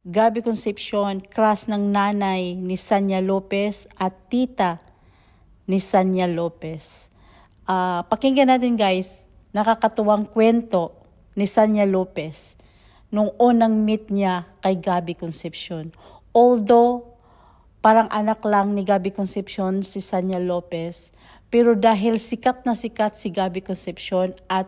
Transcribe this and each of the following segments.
Gabby Concepcion, crush ng nanay ni Sanya Lopez at tita ni Sanya Lopez. Pakinggan natin guys, nakakatuwang kwento ni Sanya Lopez nung unang meet niya kay Gabby Concepcion. Although parang anak lang ni Gabby Concepcion si Sanya Lopez, pero dahil sikat na sikat si Gabby Concepcion at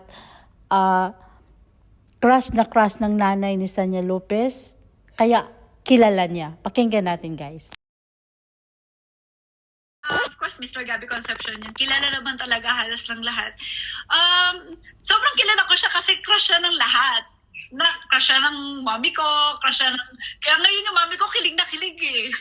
crush na crush ng nanay ni Sanya Lopez, kaya kilala niya. Pakinggan natin guys. Of course, Mr. Gabby Concepcion yan. Kilala naman talaga halos ng lahat. Sobrang kilala ko siya kasi crush siya ng lahat. Crush siya ng mommy ko, crush siya ng... Kaya ngayon yung mommy ko kilig na kilig eh.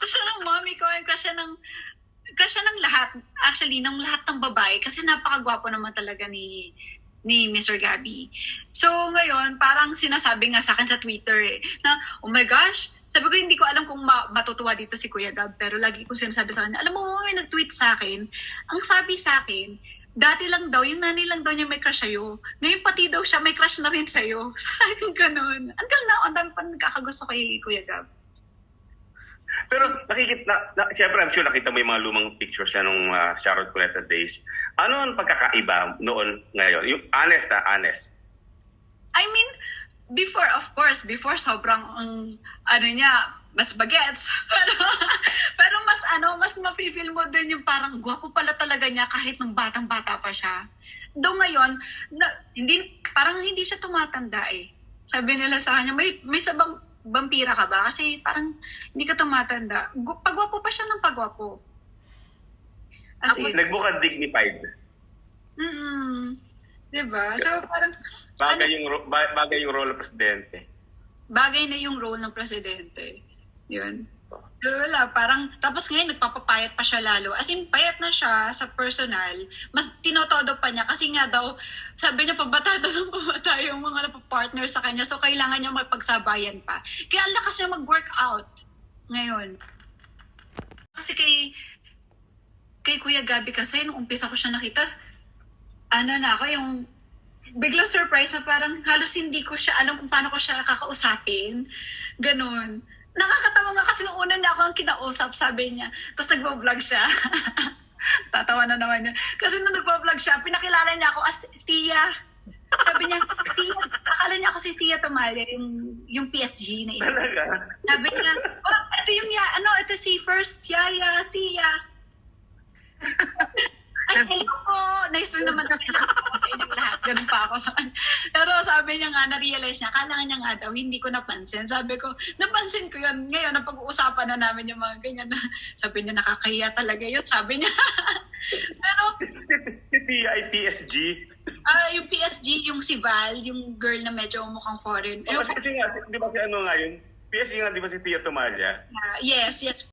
Crush siya ng mommy ko, crush siya ng lahat. Actually, ng lahat ng babae. Kasi napakagwapo naman talaga ni Mr. Gabby. So ngayon, parang sinasabi nga sa akin sa Twitter na, oh my gosh, sabi ko hindi ko alam kung matutuwa dito si Kuya Gab, pero lagi ko sinasabi sa kanya, alam mo, may nag-tweet sa akin, ang sabi sa akin, dati lang daw, yung nanay lang daw niya may crush sa'yo. Ngayon pati daw siya may crush na rin sa'yo. Sabi ko ganun. Until now, ang dami pa nagkakagusto kay Kuya Gab. Pero siyempre I'm sure nakita mo yung mga lumang pictures siya nung Charlotte Cuneta days. Ano ang pagkakaiba noon ngayon? Yung honest. I mean, before sobrang mas bagets. pero mas mafe-feel mo din yung parang gwapo pala talaga niya kahit nung batang-bata pa siya. Though ngayon, parang hindi siya tumatanda eh. Sabi nila sa kanya, may sabang vampira ka ba? Kasi parang hindi ka tumatanda. Pagwapo pa siya ng pagwapo. Nagmukhang dignified. Diba? So parang... Bagay yung role ng presidente. Bagay na yung role ng presidente. Yun. So, wala, parang... Tapos ngayon, nagpapapayat pa siya lalo. As in, payat na siya sa personal. Mas tinotodo pa niya. Kasi nga daw, sabi niya, pabata yung mga napapartner sa kanya. So, kailangan niya magpagsabayan pa. Kaya ang lakas niya mag-workout ngayon. Kasi kay Kuya Gabby kasi, nung umpisa ko siya nakita, yung biglang surprise na parang halos hindi ko siya alam kung paano ko siya kakausapin. Ganon. Nakakatawa nga kasi nung una niya ako ang kinausap, sabi niya. Tapos nagpo-vlog siya. Tatawa na naman niya. Kasi nung nagpo-vlog siya, pinakilala niya ako as Tia. Sabi niya, Tia, akala niya ako si Tia Tomalia, yung PSG na isa. Sabi niya, ito si First Yaya, Tia. Ay, hello po. Nice to naman ako sa inyong lahat. Ganun pa ako sa kanya. Pero sabi niya nga, na-realize niya, kailangan niya nga daw, hindi ko napansin. Sabi ko, napansin ko yun. Ngayon, napag-uusapan na namin yung mga ganyan. Sabi niya, nakakahiya talaga yun. Sabi niya. Pero, si Tia ay PSG? Yung PSG, yung si Val, yung girl na medyo mukhang foreign. Kasi nga, di ba si ano nga yun? PSG nga, di ba si Tia Tomalia? Yes.